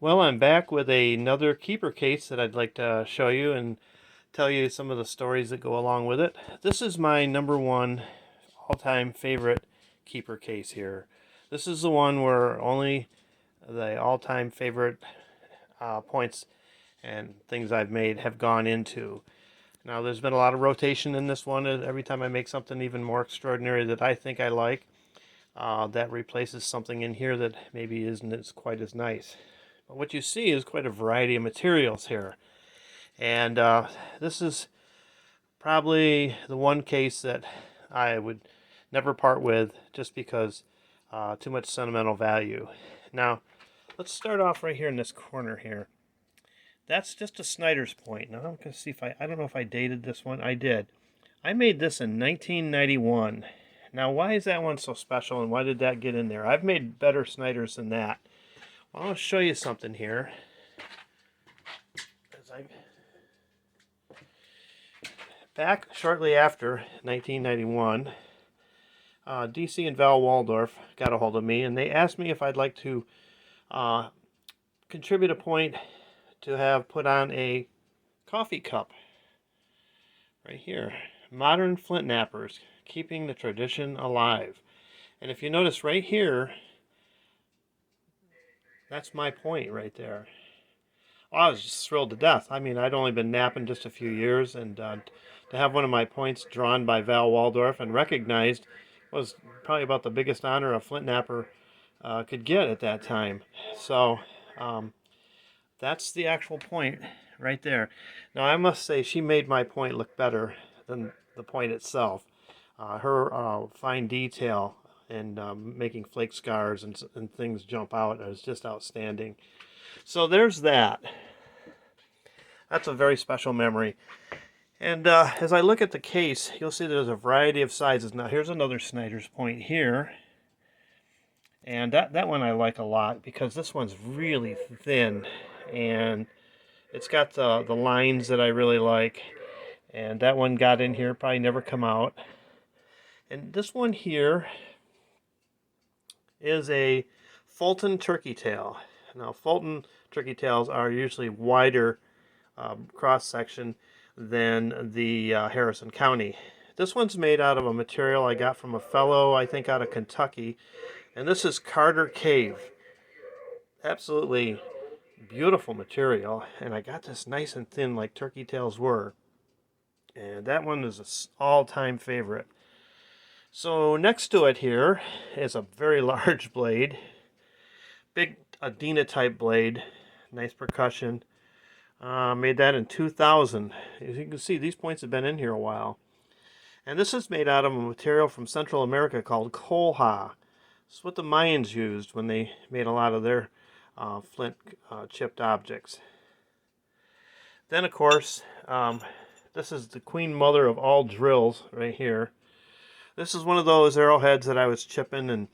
Well, I'm back with another keeper case that I'd like to show you and tell you some of the stories that go along with it. This is my number one all-time favorite keeper case here. This is the one where only the all-time favorite points and things I've made have gone into. Now, there's been a lot of rotation in this one. Every time I make something even more extraordinary that I think I like, that replaces something in here that maybe isn't as quite as nice. But what you see is quite a variety of materials here. And this is probably the one case that I would never part with just because too much sentimental value. Now, let's start off right here in this corner here. That's just a Snyder's point. Now I'm going to see if I don't know if I dated this one. I did. I made this in 1991. Now, why is that one so special and why did that get in there? I've made better Snyders than that. Well, I'll show you something here. Back shortly after 1991, DC and Val Waldorf got a hold of me and they asked me if I'd like to contribute a point to have put on a coffee cup right here. Modern flint knappers, keeping the tradition alive. And if you notice right here, that's my point right there. Well, I was just thrilled to death. I mean, I'd only been napping just a few years, and to have one of my points drawn by Val Waldorf and recognized was probably about the biggest honor a flint napper could get at that time. So that's the actual point right there. Now, I must say she made my point look better than the point itself. Her fine detail and making flake scars and things jump out is just outstanding. So there's that. That's a very special memory. And as I look at the case, you'll see there's a variety of sizes. Now here's another Snyder's point here. And that one I like a lot because this one's really thin. And it's got the lines that I really like. And that one got in here, probably never come out. And this one here is a Fulton turkey tail. Now, Fulton turkey tails are usually wider cross section than the Harrison County. This one's made out of a material I got from a fellow, I think, out of Kentucky, and this is Carter Cave. Absolutely beautiful material, and I got this nice and thin like turkey tails were, and that one is an all-time favorite. So next to it here is a very large blade, big Adina type blade, nice percussion. Made that in 2000. As you can see, these points have been in here a while. And this is made out of a material from Central America called colha. This is what the Mayans used when they made a lot of their flint chipped objects. Then, of course, this is the queen mother of all drills right here. This is one of those arrowheads that I was chipping and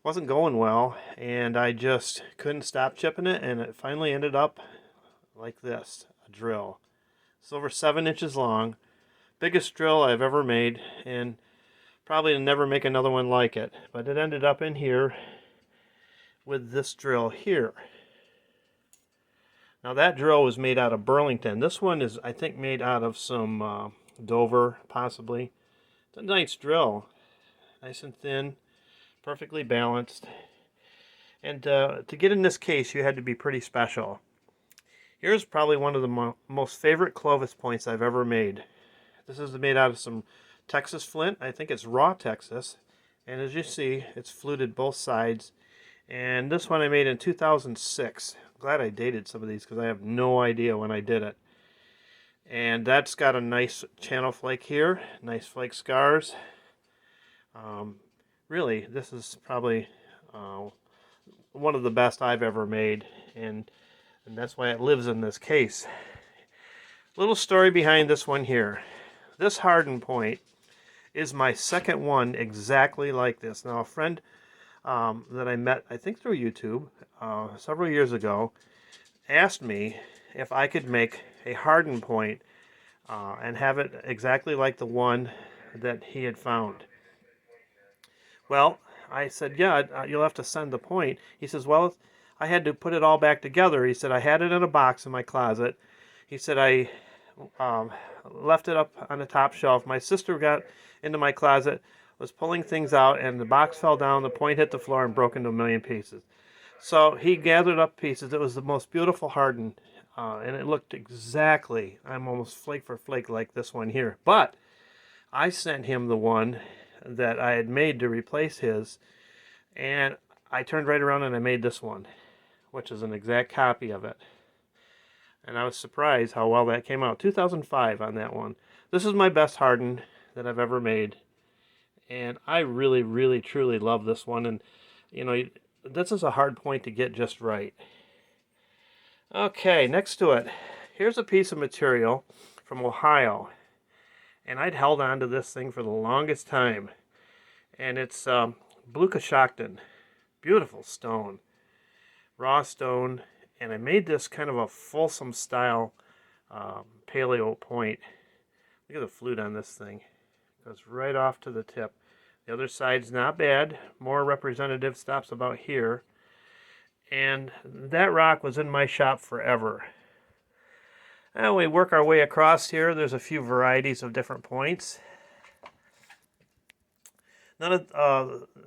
wasn't going well, and I just couldn't stop chipping it, and it finally ended up like this, a drill. It's over 7 inches long, biggest drill I've ever made, and probably never make another one like it. But it ended up in here with this drill here. Now that drill was made out of Burlington. This one is, I think, made out of some Dover, possibly. It's a nice drill, nice and thin, perfectly balanced. And to get in this case, you had to be pretty special. Here's probably one of the most favorite Clovis points I've ever made. This is made out of some Texas flint. I think it's raw Texas. And as you see, it's fluted both sides. And this one I made in 2006. Glad I dated some of these because I have no idea when I did it. And that's got a nice channel flake here. Nice flake scars. Really, this is probably one of the best I've ever made. And that's why it lives in this case. Little story behind this one here. This hardened point is my second one exactly like this. Now, a friend that I met, I think through YouTube, several years ago, asked me if I could make a hardened point and have it exactly like the one that he had found. Well, I said, yeah, you'll have to send the point. He says, well, I had to put it all back together. He said, I had it in a box in my closet. He said, I um, left it up on the top shelf. My sister got into my closet, was pulling things out, and the box fell down, the point hit the floor, and broke into a million pieces. So he gathered up pieces. It was the most beautiful hardened, and it looked exactly, I'm almost flake for flake like this one here. But I sent him the one that I had made to replace his, and I turned right around and I made this one, which is an exact copy of it. And I was surprised how well that came out. 2005 on that one. This is my best hardened that I've ever made. And I really, really, truly love this one. And, you know, this is a hard point to get just right. Okay, next to it. Here's a piece of material from Ohio. And I'd held on to this thing for the longest time. And it's Blue Coshocton. Beautiful stone. Raw stone. And I made this kind of a Folsom style paleo point. Look at the flute on this thing. It goes right off to the tip. The other side's not bad. More representative stops about here. And that rock was in my shop forever. And we work our way across here. There's a few varieties of different points.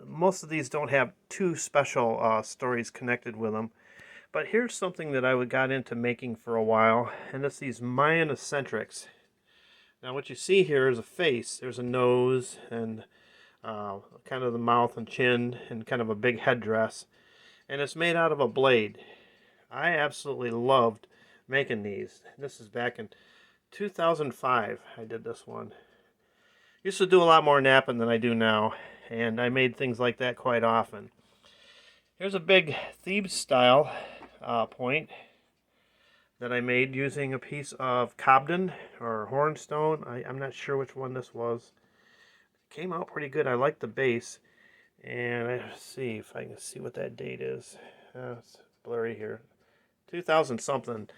Most of these don't have too special stories connected with them. But here's something that I got into making for a while, and it's these Mayan eccentrics. Now what you see here is a face. There's a nose and kind of the mouth and chin and kind of a big headdress. And it's made out of a blade. I absolutely loved making these. This is back in 2005 I did this one. Used to do a lot more napping than I do now, and I made things like that quite often. Here's a big Thebes style point that I made using a piece of Cobden or hornstone. I'm not sure which one this was. It came out pretty good. I like the base. And let's see if I can see what that date is. It's blurry here. 2000 something.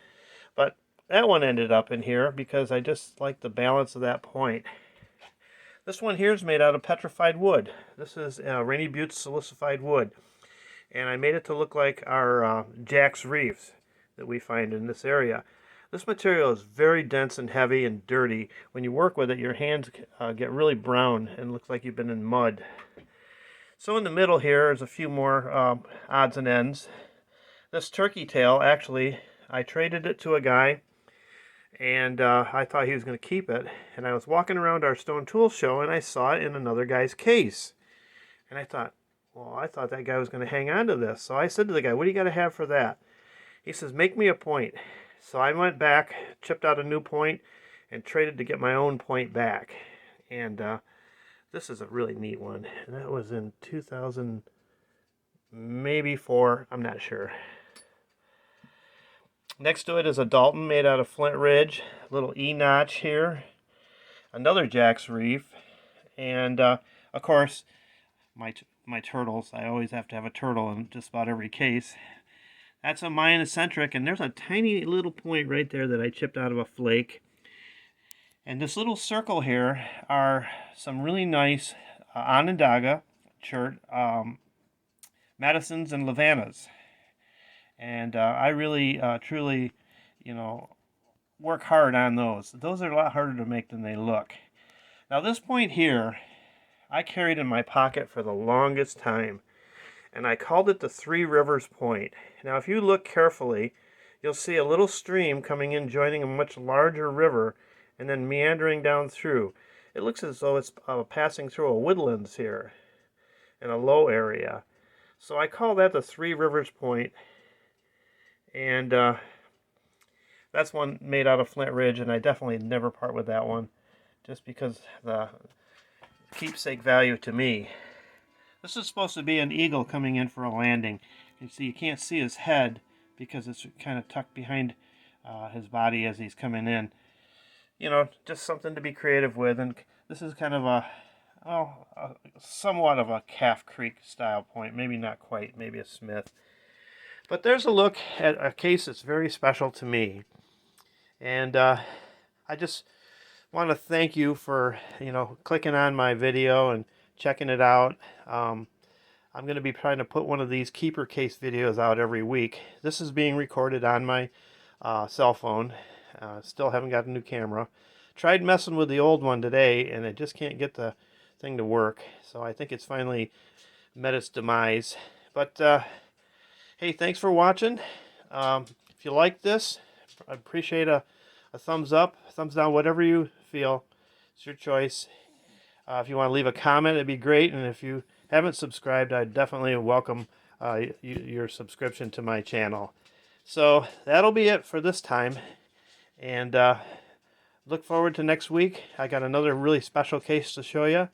But that one ended up in here because I just like the balance of that point. This one here is made out of petrified wood. This is Rainy Butte silicified wood. And I made it to look like our Jack's Reefs that we find in this area. This material is very dense and heavy and dirty. When you work with it, your hands get really brown and looks like you've been in mud. So in the middle here is a few more odds and ends. This turkey tail, actually, I traded it to a guy, and I thought he was going to keep it. And I was walking around our stone tool show, and I saw it in another guy's case. And I thought, well, I thought that guy was going to hang on to this. So I said to the guy, what do you got to have for that? He says, make me a point. So I went back, chipped out a new point, and traded to get my own point back. And this is a really neat one. And that was in 2000, maybe 4, I'm not sure. Next to it is a Dalton made out of Flint Ridge. A little E-notch here. Another Jack's Reef. And, of course, my turtles. I always have to have a turtle in just about every case. That's a Mayan eccentric, and there's a tiny little point right there that I chipped out of a flake. And this little circle here are some really nice Onondaga chert, Madisons and Lavanas. And I really, truly, work hard on those. Those are a lot harder to make than they look. Now this point here, I carried in my pocket for the longest time, and I called it the Three Rivers Point. Now if you look carefully, you'll see a little stream coming in, joining a much larger river, and then meandering down through. It looks as though it's passing through a woodlands here, in a low area. So I call that the Three Rivers Point, and that's one made out of Flint Ridge, and I definitely never part with that one, just because the keepsake value to me. This is supposed to be an eagle coming in for a landing. You see, you can't see his head because it's kind of tucked behind his body as he's coming in. Just something to be creative with. And this is kind of somewhat of a Calf Creek style point. Maybe not quite, maybe a Smith. But there's a look at a case that's very special to me. And I just want to thank you for, clicking on my video and checking it out. I'm I'm going to be trying to put one of these keeper case videos out every week. This is being recorded on my cell phone. Still haven't got a new camera. Tried messing with the old one today, and I just can't get the thing to work. So I think it's finally met its demise. But hey, thanks for watching. If you like this, I'd appreciate a thumbs up, thumbs down, whatever you feel. It's your choice. If you want to leave a comment, it'd be great. And if you haven't subscribed, I'd definitely welcome your subscription to my channel. So that'll be it for this time. And look forward to next week. I got another really special case to show you.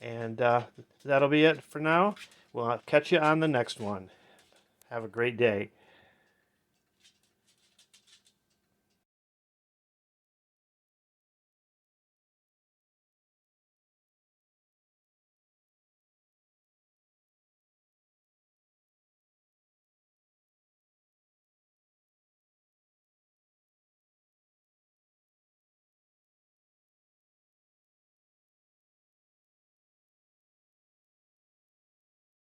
And that'll be it for now. We'll catch you on the next one. Have a great day.